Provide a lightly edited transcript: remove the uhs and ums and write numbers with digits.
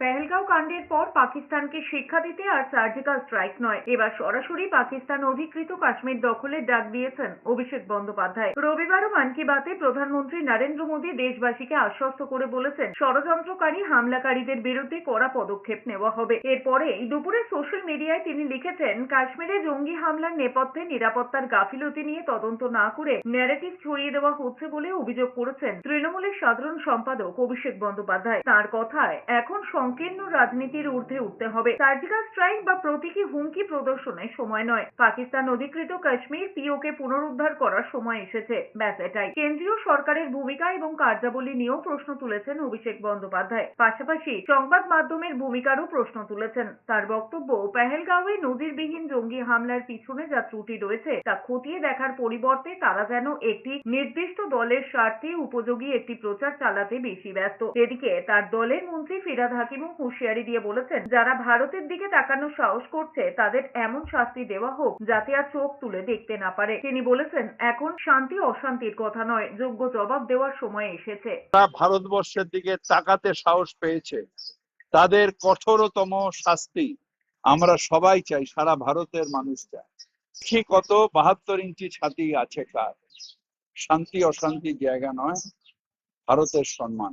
পেহেলগাঁও কাণ্ডের পর পাকিস্তানকে শিক্ষা দিতে আর সার্জিক্যাল স্ট্রাইক নয়, এবার সরাসরি পাকিস্তান অধিকৃত কাশ্মীর দখলের ডাক দিয়েছেন অভিষেক বন্দ্যোপাধ্যায়। রবিবারও মন কি বাতে প্রধানমন্ত্রী নরেন্দ্র মোদী দেশবাসীকে আশ্বস্ত করে বলেছেন, ষড়যন্ত্রকারী হামলাকারীদের বিরুদ্ধে কড়া পদক্ষেপ নেওয়া হবে। এরপরে দুপুরে সোশ্যাল মিডিয়ায় তিনি লিখেছেন, কাশ্মীরে জঙ্গি হামলার নেপথ্যে নিরাপত্তার গাফিলতি নিয়ে তদন্ত না করে ন্যারেটিভ ছড়িয়ে দেওয়া হচ্ছে বলে অভিযোগ করেছেন তৃণমূলের সাধারণ সম্পাদক অভিষেক বন্দ্যোপাধ্যায়। তার কথায়, এখন সংকীর্ণ রাজনীতির ঊর্ধ্বে উঠতে হবে। সার্জিক্যাল স্ট্রাইক বা প্রতীকী হুমকি প্রদর্শনের সময় নয়। পাকিস্তান অধিকৃত কাশ্মীর পিওকে পুনরুদ্ধার করার সময় এসেছে, ব্যাস এটাই। কেন্দ্রীয় সরকারের ভূমিকা এবং কার্যাবলী নিয়েও প্রশ্ন তুলেছেন অভিষেক বন্দ্যোপাধ্যায়। পাশাপাশি সংবাদ মাধ্যমের ভূমিকারও প্রশ্ন তুলেছেন। তার বক্তব্য, পেহেলগাঁওয়ে নজিরবিহীন জঙ্গি হামলার পিছনে যা ত্রুটি রয়েছে তা খতিয়ে দেখার পরিবর্তে তারা যেন একটি নির্দিষ্ট দলের স্বার্থে উপযোগী একটি প্রচার চালাতে বেশি ব্যস্ত। এদিকে তার দলের মন্ত্রী ফিরহাদ হাকিমও হুঁশিয়ারি দিয়ে বলেছেন, যারা ভারতের দিকে তাকানোর সাহস করছে তাদের এমন শাস্তি দেওয়া হোক যাতে আর চোখ তুলে দেখতে না পারে। তিনি বলেছেন, এখন শান্তি অশান্তির কথা নয়, যোগ্য জবাব দেওয়ার সময় এসেছে। ভারতবর্ষের দিকে তাকাতে সাহস পেয়েছে তাদের কঠোরতম শাস্তি আমরা সবাই চাই, সারা ভারতের মানুষ চায়। কত 72 ইঞ্চি ছাতি আছে কার? শান্তি অশান্তির জায়গা নয়, ভারতের সম্মান।